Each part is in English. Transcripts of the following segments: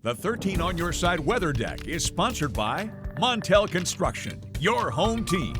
The 13 on Your Side weather deck is sponsored by Montel Construction, your home team.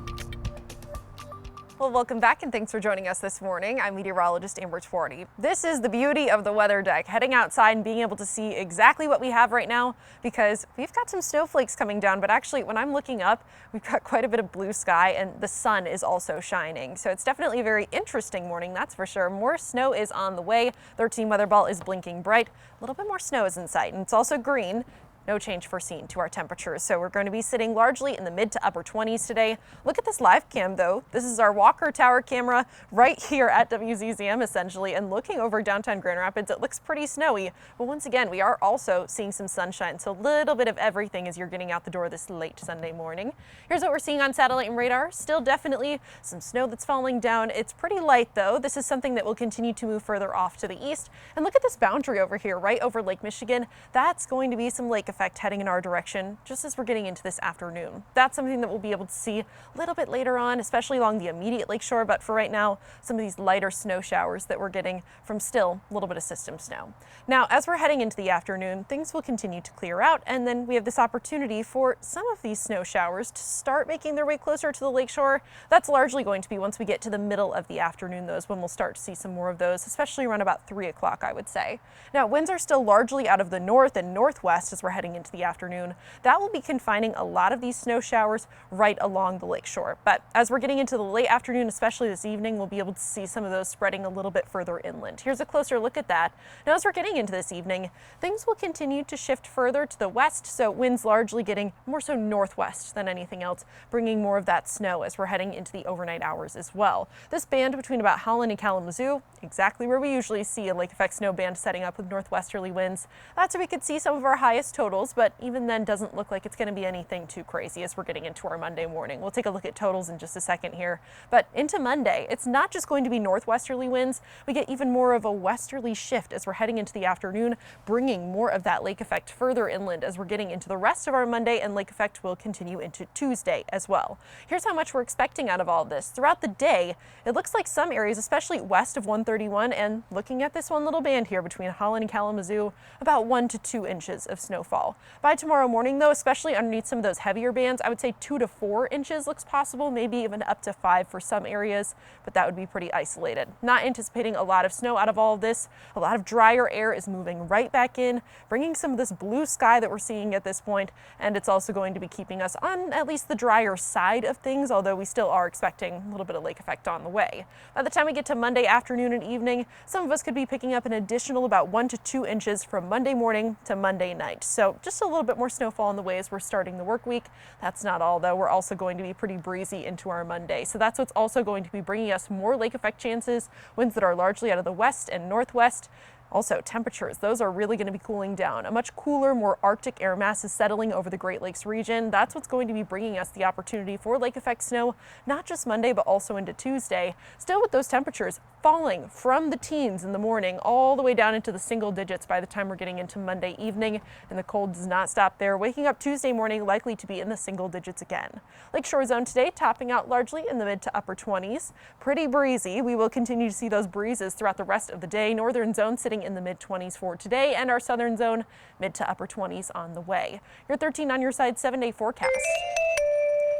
Well, welcome back and thanks for joining us this morning. I'm meteorologist Amber Twardy. This is the beauty of the weather deck, heading outside and being able to see exactly what we have right now because we've got some snowflakes coming down, but actually when I'm looking up, we've got quite a bit of blue sky and the sun is also shining. So it's definitely a very interesting morning, that's for sure. More snow is on the way. 13 weather ball is blinking bright. A little bit more snow is in sight and it's also green. No change foreseen to our temperatures. So we're going to be sitting largely in the mid to upper 20s today. Look at this live cam though. This is our Walker Tower camera right here at WZZM essentially, and looking over downtown Grand Rapids, it looks pretty snowy. But once again, we are also seeing some sunshine. So a little bit of everything as you're getting out the door this late Sunday morning. Here's what we're seeing on satellite and radar. Still definitely some snow that's falling down. It's pretty light though. This is something that will continue to move further off to the east. And look at this boundary over here, right over Lake Michigan. That's going to be some lake effect heading in our direction just as we're getting into this afternoon. That's something that we'll be able to see a little bit later on, especially along the immediate lakeshore, but for right now, some of these lighter snow showers that we're getting from still a little bit of system snow. Now, as we're heading into the afternoon, things will continue to clear out, and then we have this opportunity for some of these snow showers to start making their way closer to the lakeshore. That's largely going to be once we get to the middle of the afternoon, though, is when we'll start to see some more of those, especially around about 3 o'clock, I would say. Now, winds are still largely out of the north and northwest as we're heading into the afternoon. That will be confining a lot of these snow showers right along the lakeshore. But as we're getting into the late afternoon, especially this evening, we'll be able to see some of those spreading a little bit further inland. Here's a closer look at that. Now, as we're getting into this evening, things will continue to shift further to the west, so winds largely getting more so northwest than anything else, bringing more of that snow as we're heading into the overnight hours as well. This band between about Holland and Kalamazoo, exactly where we usually see a lake effect snow band setting up with northwesterly winds. That's where we could see some of our highest totals, but even then doesn't look like it's going to be anything too crazy as we're getting into our Monday morning. We'll take a look at totals in just a second here, but into Monday, it's not just going to be northwesterly winds. We get even more of a westerly shift as we're heading into the afternoon, bringing more of that lake effect further inland as we're getting into the rest of our Monday, and lake effect will continue into Tuesday as well. Here's how much we're expecting out of all of this. Throughout the day, it looks like some areas, especially west of 131, and looking at this one little band here between Holland and Kalamazoo, about 1 to 2 inches of snowfall. By tomorrow morning though, especially underneath some of those heavier bands, I would say 2 to 4 inches looks possible, maybe even up to 5 for some areas, but that would be pretty isolated. Not anticipating a lot of snow out of all of this. A lot of drier air is moving right back in, bringing some of this blue sky that we're seeing at this point, and it's also going to be keeping us on at least the drier side of things, although we still are expecting a little bit of lake effect on the way. By the time we get to Monday afternoon and evening, some of us could be picking up an additional about 1 to 2 inches from Monday morning to Monday night. So just a little bit more snowfall on the way as we're starting the work week. That's not all though. We're also going to be pretty breezy into our Monday. So that's what's also going to be bringing us more lake effect chances, winds that are largely out of the west and northwest. Also, temperatures, those are really going to be cooling down. A much cooler, more Arctic air mass is settling over the Great Lakes region. That's what's going to be bringing us the opportunity for lake effect snow, not just Monday, but also into Tuesday. Still with those temperatures falling from the teens in the morning all the way down into the single digits by the time we're getting into Monday evening. And the cold does not stop there. Waking up Tuesday morning likely to be in the single digits again. Lakeshore zone today topping out largely in the mid to upper 20s. Pretty breezy. We will continue to see those breezes throughout the rest of the day. Northern zone sitting in the mid 20s for today, and our southern zone mid to upper 20s on the way. Your 13 on your side 7-day forecast.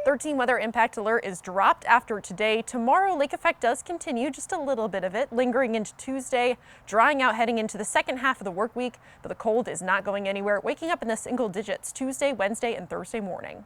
13 weather impact alert is dropped after today. Tomorrow, lake effect does continue, just a little bit of it, lingering into Tuesday, drying out heading into the second half of the work week, but the cold is not going anywhere, waking up in the single digits Tuesday, Wednesday, and Thursday morning.